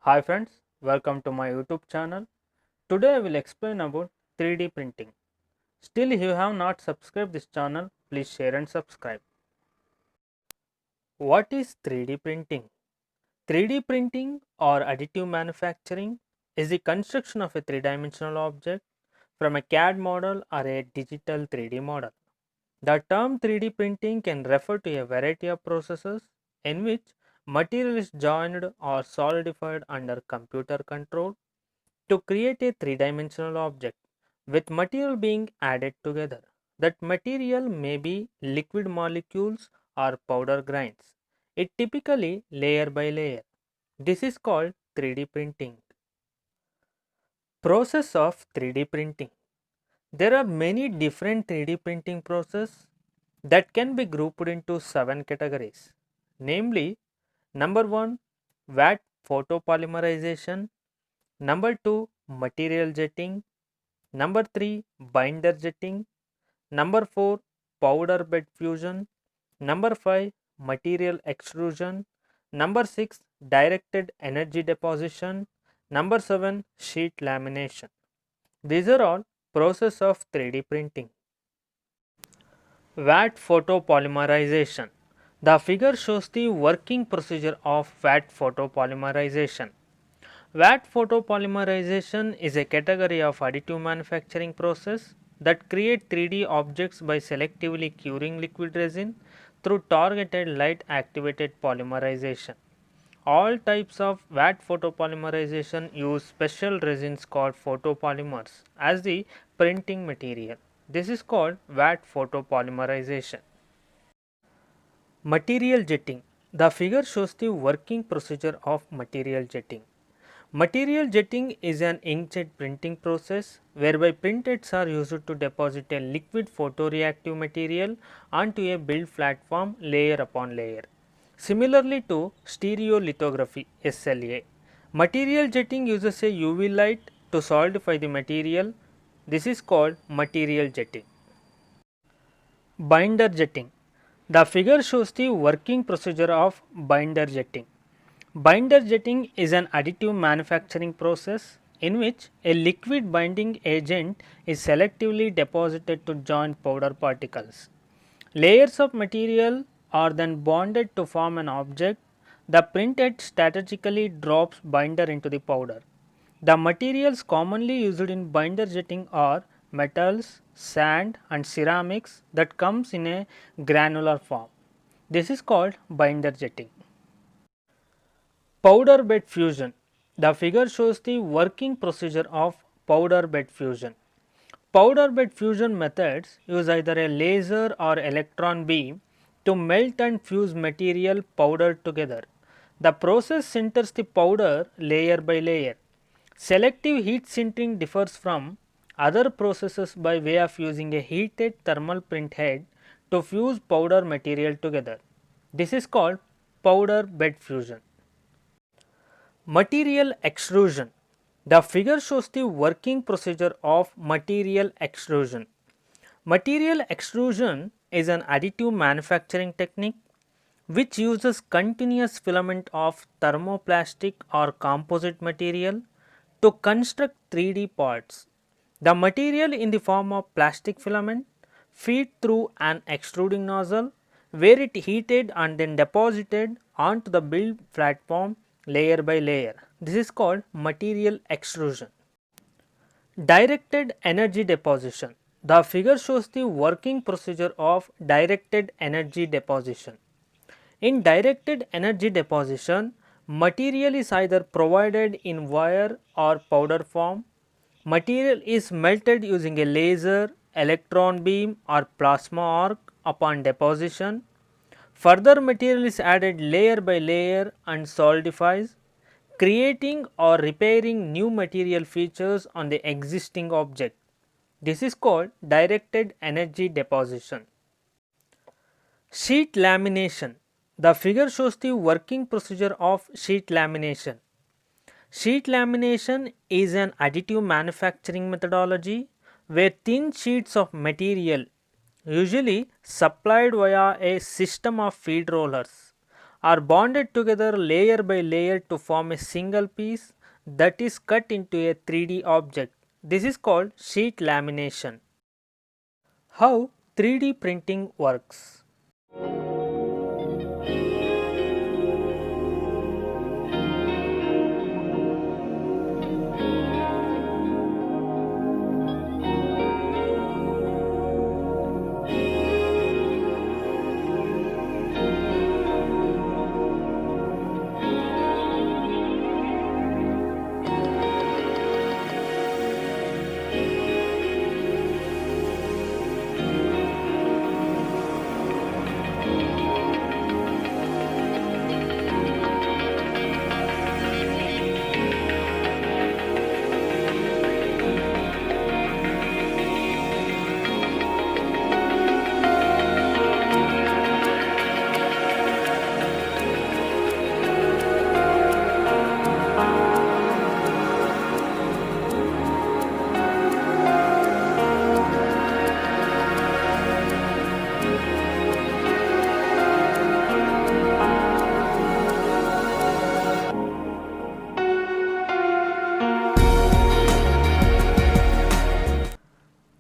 Hi friends, welcome to my YouTube channel. Today I will explain about 3D printing. Still if you have not subscribed this channel, please share and subscribe. What is 3D printing? 3D printing or additive manufacturing is the construction of a three-dimensional object from a CAD model or a digital 3D model. The term 3D printing can refer to a variety of processes in which material is joined or solidified under computer control to create a three-dimensional object with material being added together. That material may be liquid molecules or powder grains. It typically layer by layer. This is called 3D printing. Process of 3D printing. There are many different 3D printing processes that can be grouped into 7 categories. Namely, number 1, vat photopolymerization. Number 2, material jetting. Number 3, binder jetting. Number 4, powder bed fusion. Number 5, material extrusion. Number 6, directed energy deposition. Number 7, sheet lamination. These are all process of 3D printing. Vat photopolymerization. The figure shows the working procedure of vat photopolymerization. Vat photopolymerization is a category of additive manufacturing process that create 3D objects by selectively curing liquid resin through targeted light activated polymerization. All types of vat photopolymerization use special resins called photopolymers as the printing material. This is called vat photopolymerization. Material jetting. The figure shows the working procedure of material jetting. Material jetting is an inkjet printing process whereby printheads are used to deposit a liquid photoreactive material onto a build platform layer upon layer. Similarly to stereolithography (SLA), material jetting uses a UV light to solidify the material. This is called material jetting. Binder jetting. The figure shows the working procedure of binder jetting. Binder jetting is an additive manufacturing process in which a liquid binding agent is selectively deposited to join powder particles. Layers of material are then bonded to form an object. The printhead strategically drops binder into the powder. The materials commonly used in binder jetting are metals, sand and ceramics that comes in a granular form. This is called binder jetting. Powder bed fusion. The figure shows the working procedure of powder bed fusion. Powder bed fusion methods use either a laser or electron beam to melt and fuse material powdered together. The process sinters the powder layer by layer. Selective heat sintering differs from other processes by way of using a heated thermal print head to fuse powder material together. This is called powder bed fusion. Material extrusion. The figure shows the working procedure of material extrusion. Material extrusion is an additive manufacturing technique which uses continuous filament of thermoplastic or composite material to construct 3D parts. The material in the form of plastic filament feed through an extruding nozzle where it heated and then deposited onto the build platform layer by layer. This is called material extrusion. Directed energy deposition. The figure shows the working procedure of directed energy deposition. In directed energy deposition, material is either provided in wire or powder form. Material is melted using a laser, electron beam or plasma arc upon deposition. Further material is added layer by layer and solidifies, creating or repairing new material features on the existing object. This is called directed energy deposition. Sheet lamination. The figure shows the working procedure of sheet lamination. Sheet lamination is an additive manufacturing methodology where thin sheets of material, usually supplied via a system of feed rollers, are bonded together layer by layer to form a single piece that is cut into a 3D object. This is called sheet lamination. How 3D printing works.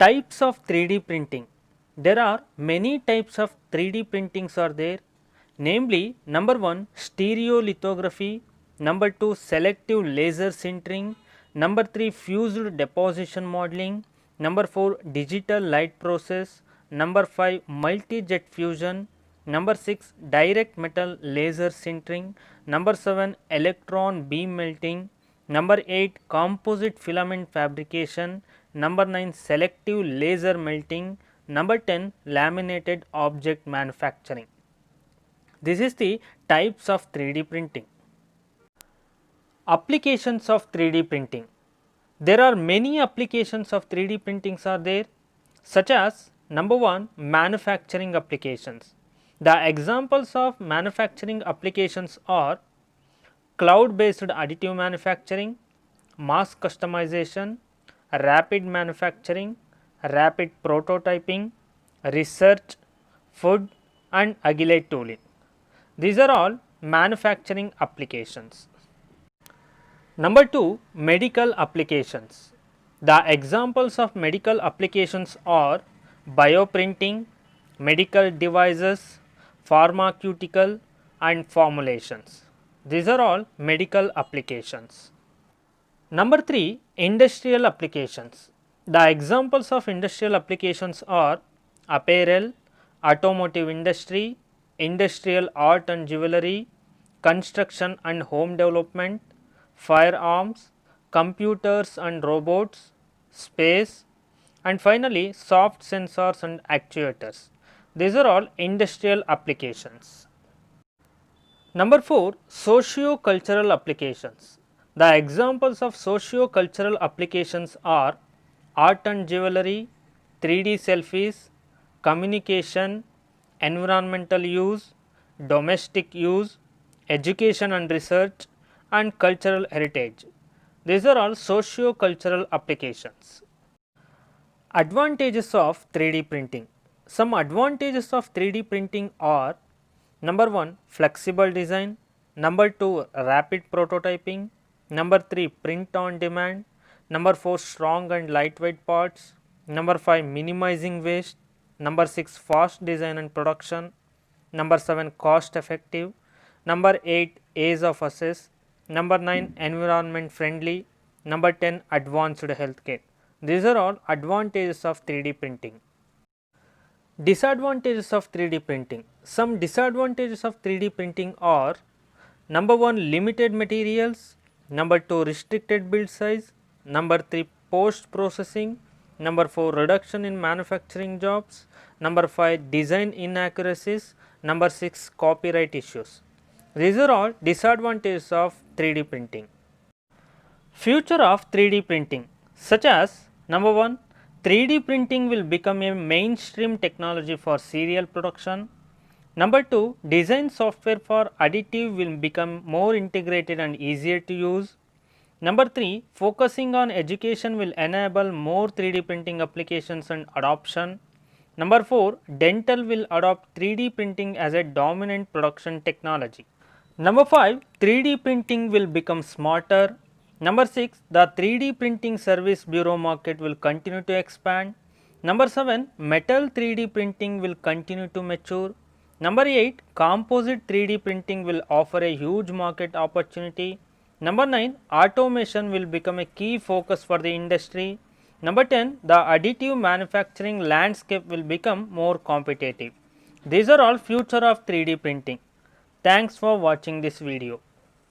Types of 3D printing. There are many types of 3D printings are there, namely number 1 stereolithography, number 2 selective laser sintering, number 3 fused deposition modeling, number 4 digital light process, number 5 multi-jet fusion, number 6 direct metal laser sintering, number 7 electron beam melting, number 8 composite filament fabrication, number 9 selective laser melting, number 10 laminated object manufacturing. This is the types of 3D printing. Applications of 3D printing. There are many applications of 3D printings are there, such as number 1 manufacturing applications. The examples of manufacturing applications are cloud based additive manufacturing, mass customization, rapid manufacturing, rapid prototyping, research, food and agile tooling. These are all manufacturing applications. Number 2 medical applications. The examples of medical applications are bioprinting, medical devices, pharmaceutical and formulations. These are all medical applications. Number 3 industrial applications. The examples of industrial applications are apparel, automotive industry, industrial art and jewelry, construction and home development, firearms, computers and robots, space and finally soft sensors and actuators. These are all industrial applications. Number 4 socio-cultural applications. The examples of socio-cultural applications are art and jewelry, 3D selfies, communication, environmental use, domestic use, education and research and cultural heritage. These are all socio-cultural applications. Advantages of 3D printing. Some advantages of 3D printing are number 1 flexible design, number 2 rapid prototyping, number 3 print on demand, number 4 strong and lightweight parts, number 5 minimizing waste, number 6 fast design and production, number 7 cost effective, number 8 ease of access, number 9 environment friendly, number 10 advanced healthcare. These are all advantages of 3D printing. Disadvantages of 3D printing. Some disadvantages of 3D printing are number 1 limited materials, number 2 restricted build size, number 3 post processing, number 4 reduction in manufacturing jobs, number 5 design inaccuracies, number 6 copyright issues. These are all disadvantages of 3D printing. Future of 3D printing, such as number 1 3D printing will become a mainstream technology for serial production. Number 2 design software for additive will become more integrated and easier to use. Number 3 focusing on education will enable more 3D printing applications and adoption. Number 4 dental will adopt 3D printing as a dominant production technology. Number 5, 3D printing will become smarter. Number 6, the 3D printing service bureau market will continue to expand. Number 7, metal 3D printing will continue to mature. Number 8, composite 3D printing will offer a huge market opportunity. Number 9, automation will become a key focus for the industry. Number 10, the additive manufacturing landscape will become more competitive. These are all future of 3D printing. Thanks for watching this video.